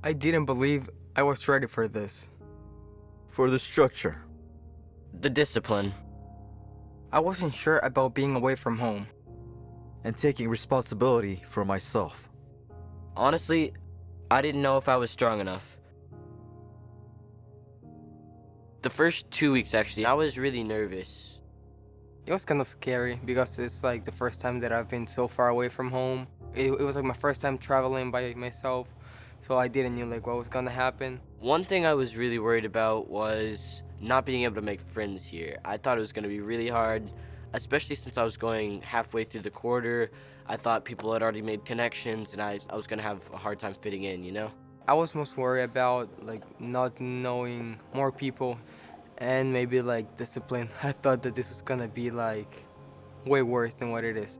I didn't believe I was ready for this. For the structure. The discipline. I wasn't sure about being away from home. And taking responsibility for myself. Honestly, I didn't know if I was strong enough. The first 2 weeks, actually, I was really nervous. It was kind of scary because it's like the first time that I've been so far away from home. It was like my first time traveling by myself, so I didn't know like what was gonna happen. One thing I was really worried about was not being able to make friends here. I thought it was going to be really hard, especially since I was going halfway through the quarter. I thought people had already made connections, and I was going to have a hard time fitting in, you know? I was most worried about like not knowing more people and maybe like discipline. I thought that this was gonna be like way worse than what it is.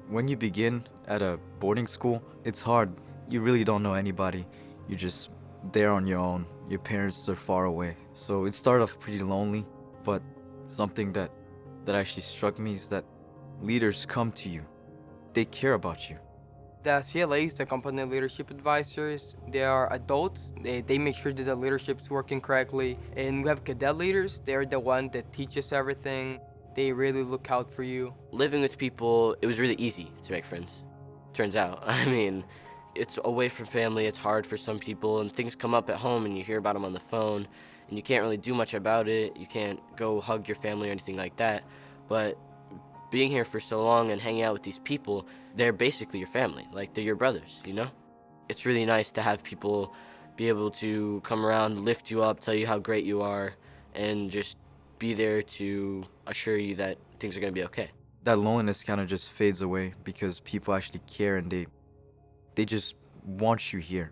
When you begin at a boarding school, it's hard. You really don't know anybody. You're just there on your own. Your parents are far away. So it started off pretty lonely, but something that actually struck me is that leaders come to you. They care about you. The CLAs, the company leadership advisors, they are adults. They make sure that the leadership's working correctly. And we have cadet leaders. They're the one that teach us everything. They really look out for you. Living with people, it was really easy to make friends. Turns out. I mean, it's away from family, it's hard for some people, and things come up at home and you hear about them on the phone, and you can't really do much about it. You can't go hug your family or anything like that. But being here for so long and hanging out with these people, they're basically your family. Like, they're your brothers, you know? It's really nice to have people be able to come around, lift you up, tell you how great you are, and just be there to assure you that things are going to be okay. That loneliness kind of just fades away because people actually care and they just want you here.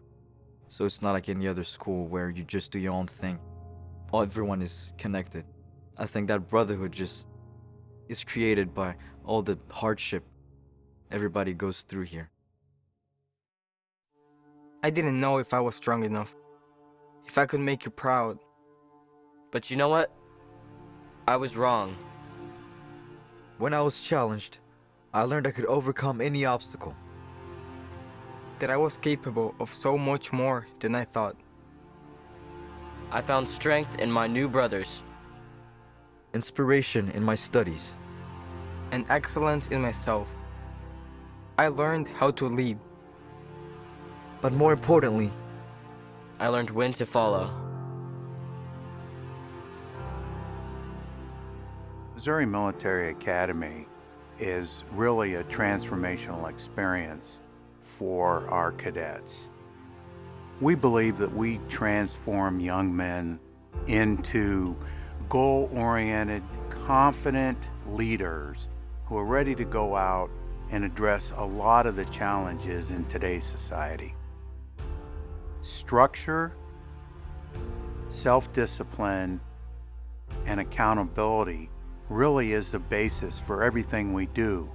So it's not like any other school where you just do your own thing. Everyone is connected. I think that brotherhood just is created by all the hardship everybody goes through here. I didn't know if I was strong enough, if I could make you proud. But you know what? I was wrong. When I was challenged, I learned I could overcome any obstacle. That I was capable of so much more than I thought. I found strength in my new brothers. Inspiration in my studies. And excellence in myself. I learned how to lead. But more importantly, I learned when to follow. Missouri Military Academy is really a transformational experience for our cadets. We believe that we transform young men into goal-oriented, confident leaders who are ready to go out and address a lot of the challenges in today's society. Structure, self-discipline, and accountability really is the basis for everything we do.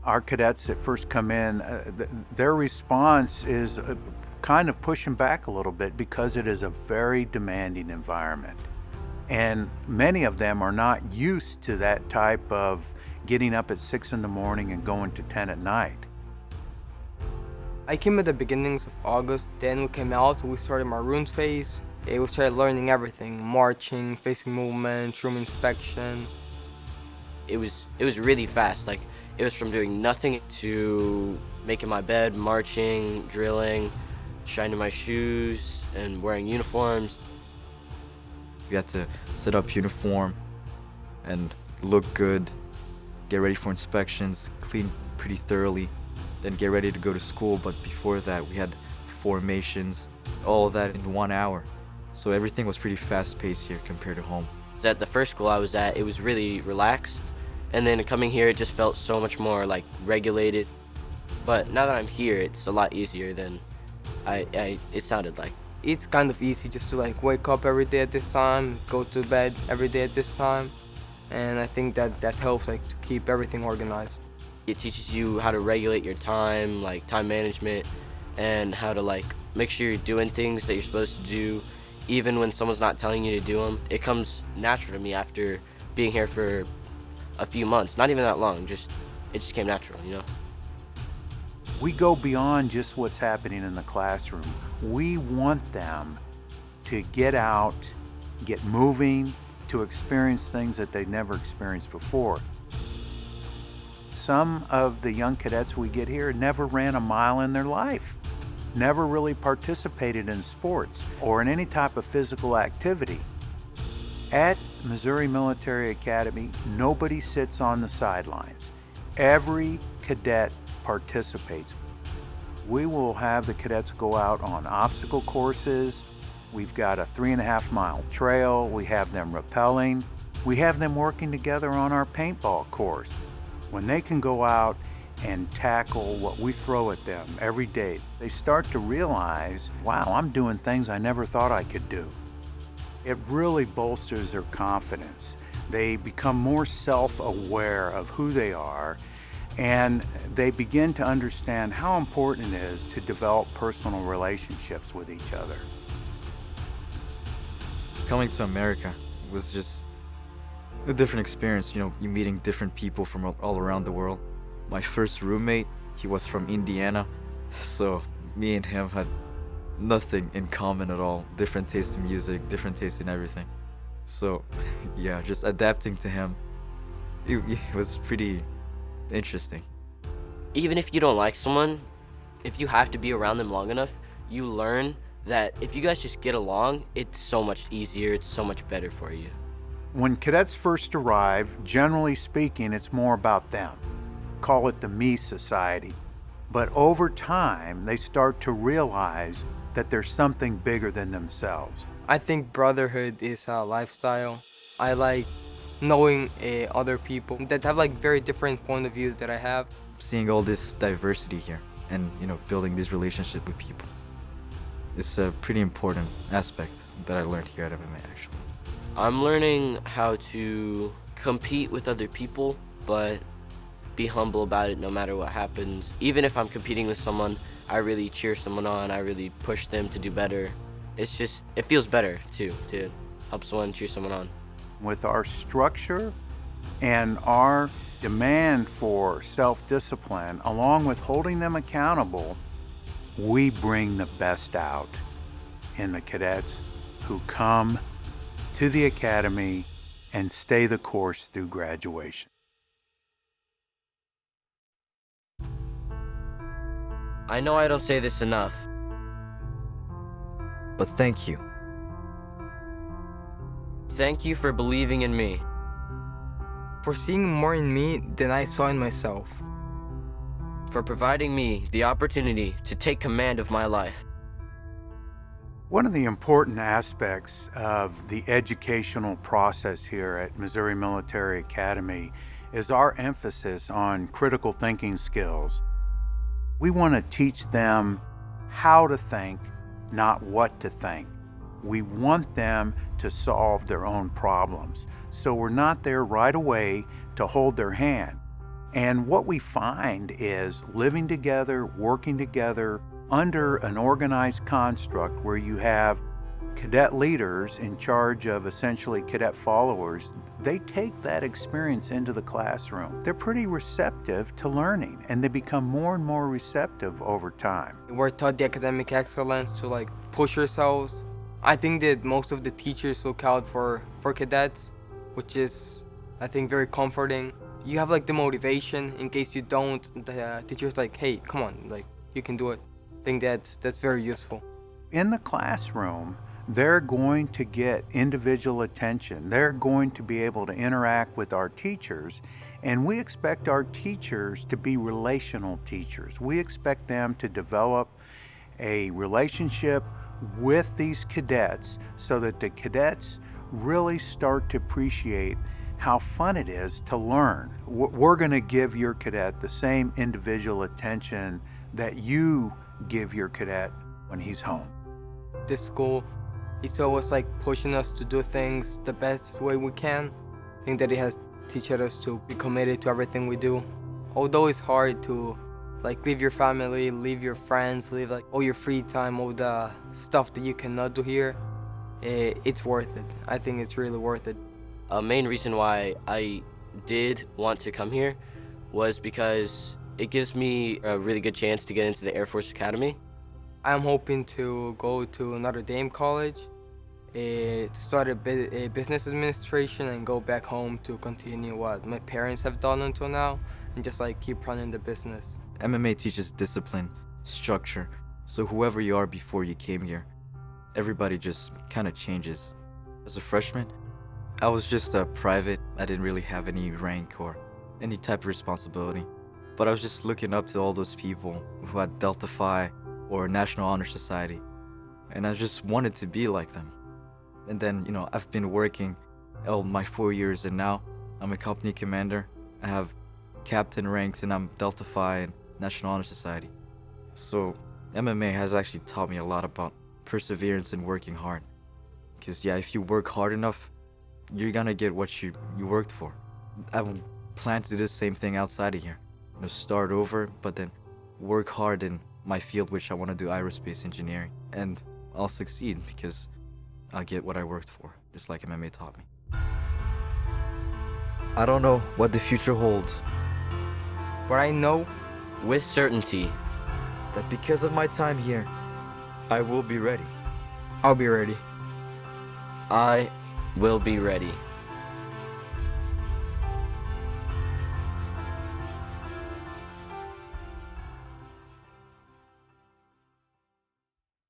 Our cadets that first come in, their response is kind of pushing back a little bit because it is a very demanding environment. And many of them are not used to that type of getting up at 6 in the morning and going to 10 at night. I came at the beginnings of August, then we came out, we started Maroons phase. We started learning everything, marching, facing movement, room inspection. It was really fast. Like, it was from doing nothing to making my bed, marching, drilling, shining my shoes, and wearing uniforms. we had to set up uniform and look good, get ready for inspections, clean pretty thoroughly, then get ready to go to school. But before that, we had formations, all that in 1 hour. So everything was pretty fast-paced here compared to home. At the first school I was at, it was really relaxed, and then coming here, it just felt so much more like regulated. But now that I'm here, it's a lot easier than it sounded like. It's kind of easy just to like wake up every day at this time, go to bed every day at this time, and I think that helps like to keep everything organized. It teaches you how to regulate your time, like time management, and how to like make sure you're doing things that you're supposed to do, even when someone's not telling you to do them. It comes natural to me after being here for a few months, not even that long, it just came natural, you know? We go beyond just what's happening in the classroom. We want them to get out, get moving, to experience things that they've never experienced before. Some of the young cadets we get here never ran a mile in their life, never really participated in sports or in any type of physical activity. At Missouri Military Academy, nobody sits on the sidelines. Every cadet participates. We will have the cadets go out on obstacle courses. We've got a 3.5-mile trail. We have them rappelling. We have them working together on our paintball course. When they can go out and tackle what we throw at them every day, they start to realize, wow, I'm doing things I never thought I could do. It really bolsters their confidence. They become more self-aware of who they are, and they begin to understand how important it is to develop personal relationships with each other. Coming to America was just a different experience, you meeting different people from all around the world. My first roommate, he was from Indiana, so me and him had nothing in common at all. Different taste in music, different taste in everything. So yeah, just adapting to him, it was pretty interesting. Even if you don't like someone, if you have to be around them long enough, you learn that if you guys just get along, it's so much easier, it's so much better for you. When cadets first arrive, generally speaking, it's more about them. Call it the me society. But over time, they start to realize that there's something bigger than themselves. I think brotherhood is a lifestyle. I like knowing other people that have like very different point of views that I have. Seeing all this diversity here and, building this relationship with people. It's a pretty important aspect that I learned here at MMA, actually. I'm learning how to compete with other people, but be humble about it no matter what happens. Even if I'm competing with someone, I really cheer someone on, I really push them to do better. It feels better too, to help someone cheer someone on. With our structure and our demand for self-discipline, along with holding them accountable, we bring the best out in the cadets who come to the academy and stay the course through graduation. I know I don't say this enough. But thank you. Thank you for believing in me. For seeing more in me than I saw in myself. For providing me the opportunity to take command of my life. One of the important aspects of the educational process here at Missouri Military Academy is our emphasis on critical thinking skills. We want to teach them how to think, not what to think. We want them to solve their own problems. So we're not there right away to hold their hand. And what we find is living together, working together under an organized construct where you have cadet leaders in charge of essentially cadet followers, they take that experience into the classroom. They're pretty receptive to learning, and they become more and more receptive over time. We're taught the academic excellence to push ourselves. I think that most of the teachers look out for cadets, which is, I think, very comforting. You have the motivation in case you don't. The teacher's like, hey, come on, you can do it. I think that's very useful. In the classroom, they're going to get individual attention. They're going to be able to interact with our teachers, and we expect our teachers to be relational teachers. We expect them to develop a relationship with these cadets so that the cadets really start to appreciate how fun it is to learn. We're going to give your cadet the same individual attention that you give your cadet when he's home. This school, it's always pushing us to do things the best way we can. I think that it has taught us to be committed to everything we do. Although it's hard to leave your family, leave your friends, leave all your free time, all the stuff that you cannot do here, it's worth it. I think it's really worth it. A main reason why I did want to come here was because It gives me a really good chance to get into the Air Force Academy. I'm hoping to go to Notre Dame College, to start a business administration, and go back home to continue what my parents have done until now, and just like keep running the business. MMA teaches discipline, structure, so whoever you are before you came here, everybody just kind of changes. As a freshman, I was just a private. I didn't really have any rank or any type of responsibility. But I was just looking up to all those people who had Delta Phi or National Honor Society. And I just wanted to be like them. And then, I've been working all my 4 years, and now I'm a company commander. I have captain ranks, and I'm Delta Phi and National Honor Society. So MMA has actually taught me a lot about perseverance and working hard. Because if you work hard enough, you're gonna get what you worked for. I plan to do the same thing outside of here. Start over, but then work hard in my field, which I want to do aerospace engineering. And I'll succeed because I'll get what I worked for, just like MMA taught me. I don't know what the future holds, But I know With certainty, that because of my time here, I will be ready. I'll be ready. I will be ready.